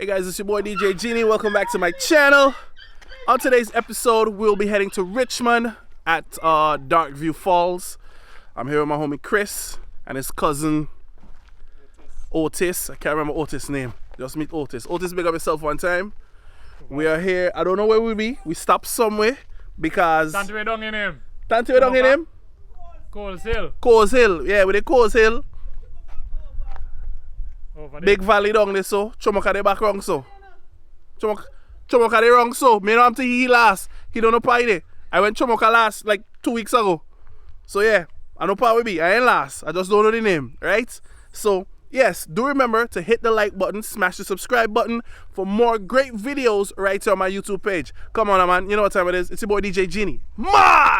Hey guys, it's your boy DJ Jeanie. Welcome back to my channel. On today's episode, we'll be heading to Richmond at DarkView Falls. I'm here with my homie Chris and his cousin Otis. I can't remember Otis' name. Just meet Otis. Otis, big up yourself one time. We are here. I don't know where we'll be. We stopped somewhere because... Tantiwe down in him. Tantiwe down in him? Coles Hill. Coles Hill. Yeah, with the Coles Hill. Big valley down there, so Chomoka the back wrong, so Chomoka the wrong, so me know him to he last. He don't know pie there. I went Chomoka last like 2 weeks ago. So yeah, I know pie with me. I ain't last. I just don't know the name, right? So yes, do remember to hit the like button, smash the subscribe button for more great videos right here on my YouTube page. Come on, man. You know what time it is. It's your boy DJ Jeanie. Man!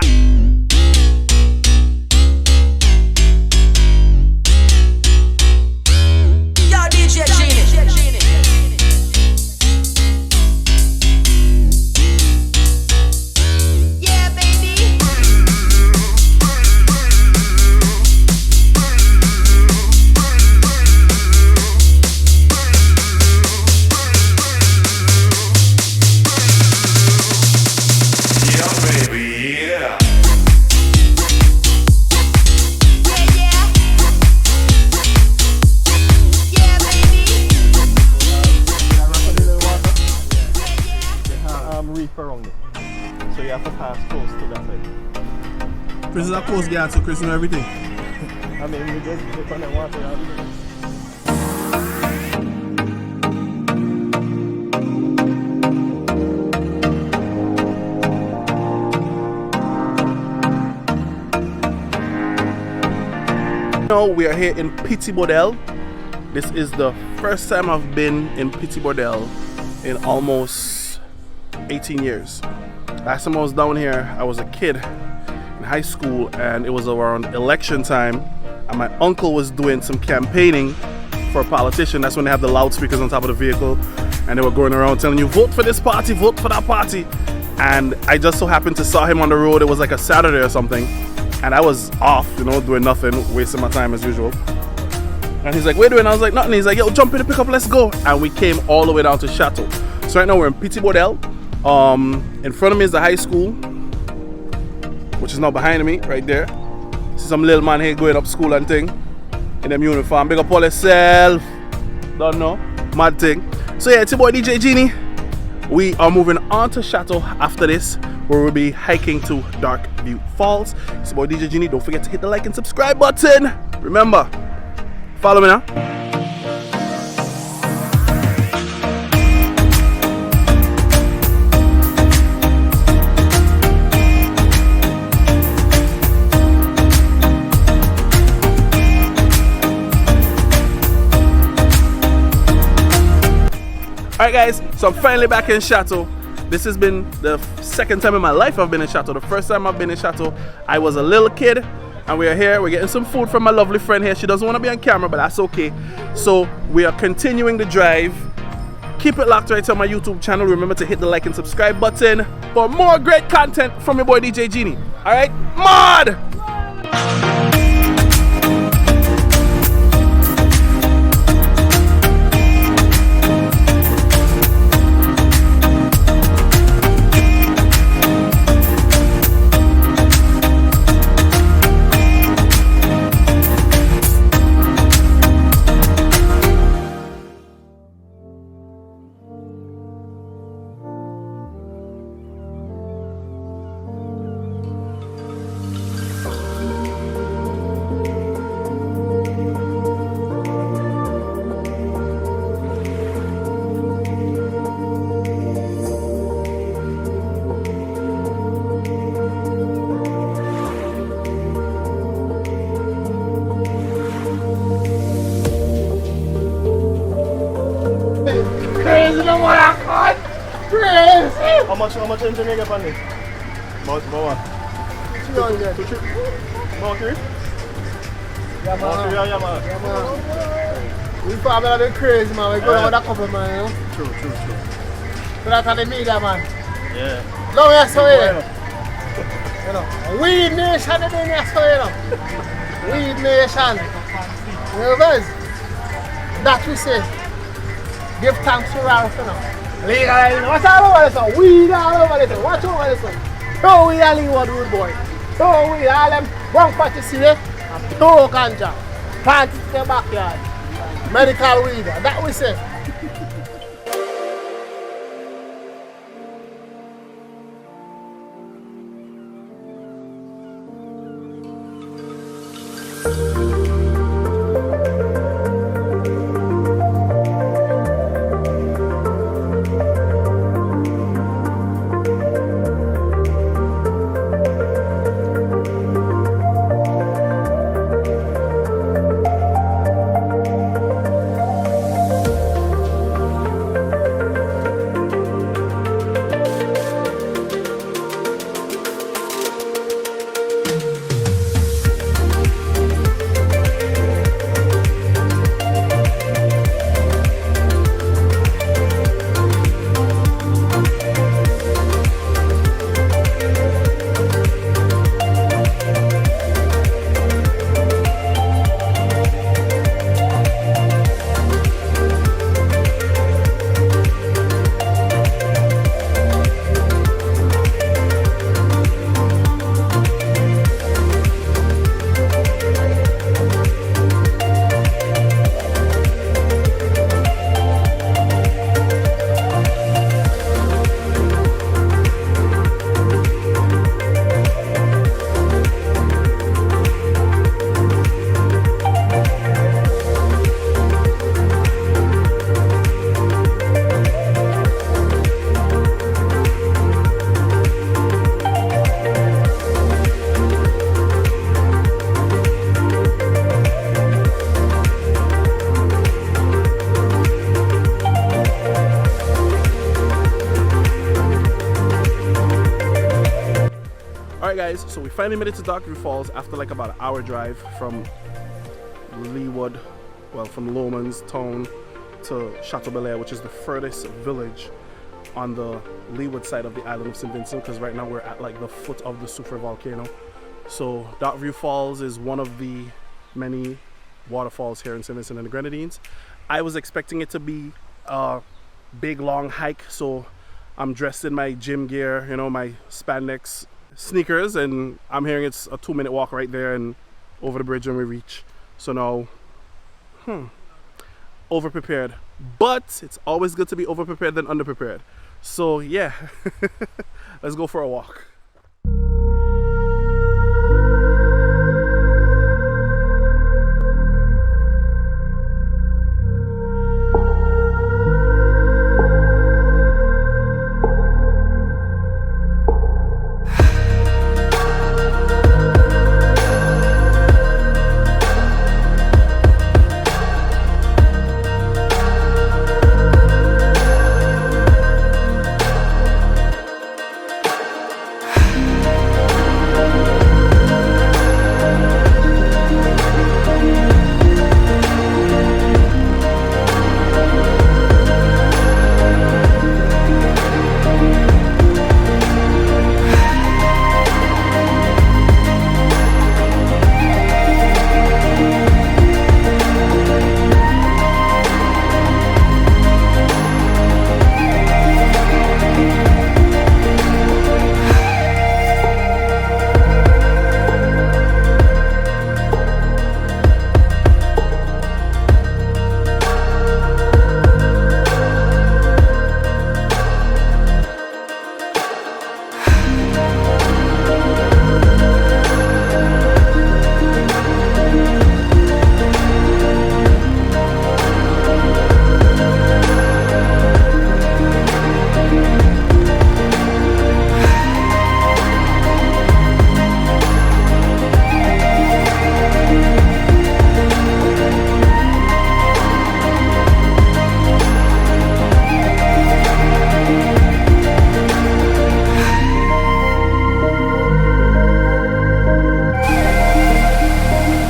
So you have to pass close to that side. Chris is a coast guard, so Chris knows everything. I mean, we just look on the water. Now we are here in Petit Bordel. This is the first time I've been in Petit Bordel in almost 18 years. Last time I was down here, I was a kid in high school and it was around election time and my uncle was doing some campaigning for a politician. That's when they have the loudspeakers on top of the vehicle and they were going around telling you, vote for this party, vote for that party. And I just so happened to saw him on the road. It was like a Saturday or something and I was off, you know, doing nothing, wasting my time as usual. And he's like, what are you doing? I was like, nothing. He's like, yo, jump in the pickup, let's go. And we came all the way down to Chateau. So right now we're in Petit Bordel. In front of me is the high school, which is now behind me, right there. See some little man here going up school and thing, in them uniform. Big up all yourself. Don't know, mad thing. So yeah, it's your boy DJ Jeanie. We are moving on to Chateau after this, where we'll be hiking to DarkView Falls. It's your boy DJ Jeanie. Don't forget to hit the like and subscribe button. Remember, follow me now. Alright guys, so I'm finally back in Chateau. This has been the second time in my life I've been in Chateau. The first time I've been in Chateau, I was a little kid and we are here. We're getting some food from my lovely friend here. She doesn't want to be on camera, but that's okay. So we are continuing the drive. Keep it locked right on my YouTube channel. Remember to hit the like and subscribe button for more great content from your boy DJ Jeanie. Alright, mod! How much engine you get on this? About what? 300. 2, 3? About 3? Yeah, man. Yeah, man. We probably a bit crazy, man. We go down with a couple, man, you know? True. So that's how they meet that, man. Yeah. Long as so, you know. Weed nation, they do this, you know. Weed nation. You know, guys? That we say. Give thanks to Ralph, you know. Legalizing. What's all over this? Weed all over this. Watch over this. Throw weed all Leeward Road, boy. Throw weed all them wrong part you see there. And throw ganja. Plant it in the backyard. Medical weed. That we say. Alright guys, so we finally made it to DarkView Falls after like about an hour drive from Leeward, well from Lomans town to Chateau Belair, which is the furthest village on the leeward side of the island of St. Vincent, because right now we're at like the foot of the super volcano. So DarkView Falls is one of the many waterfalls here in St. Vincent and the Grenadines. I was expecting it to be a big long hike, so I'm dressed in my gym gear, you know, my spandex sneakers, and I'm hearing it's a 2-minute walk right there and over the bridge when we reach. So now, over prepared, but it's always good to be over prepared than under prepared. So yeah, let's go for a walk.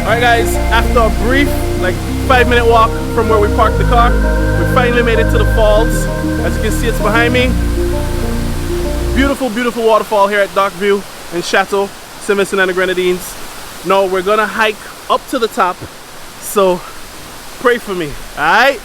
Alright guys, after a brief like 5-minute walk from where we parked the car, we finally made it to the falls. As you can see, it's behind me. Beautiful, beautiful waterfall here at DarkView in Chateau, St. Vincent and the Grenadines. Now we're gonna hike up to the top, so pray for me, alright?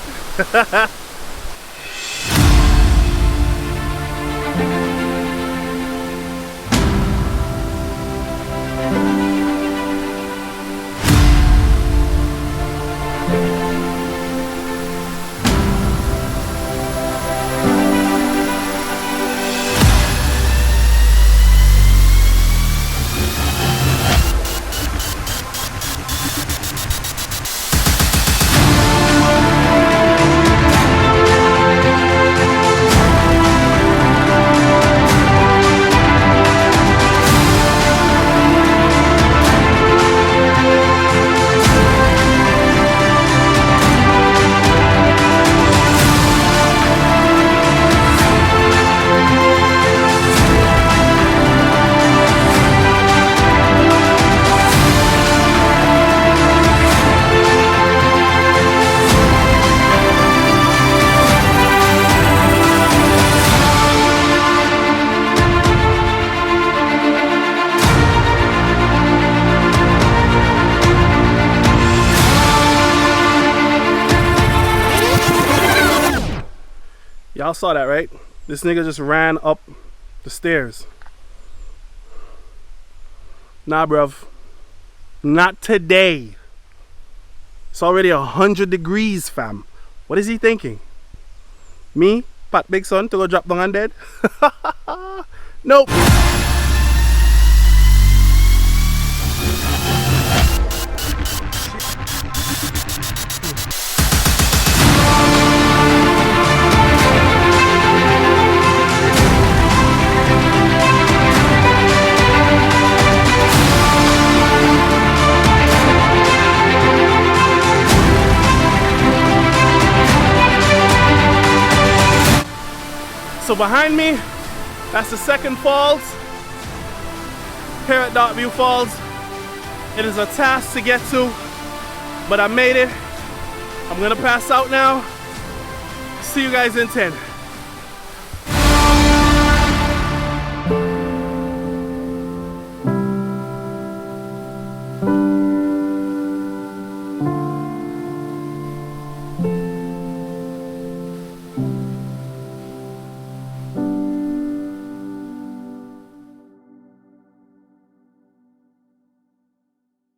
Y'all saw that, right? This nigga just ran up the stairs. Nah, bruv. Not today. It's already 100 degrees, fam. What is he thinking? Me, Pat Big Son, to go drop down and dead? Nope. So behind me, that's the second falls here at DarkView Falls. It is a task to get to, but I made it. I'm gonna pass out now. See you guys in 10.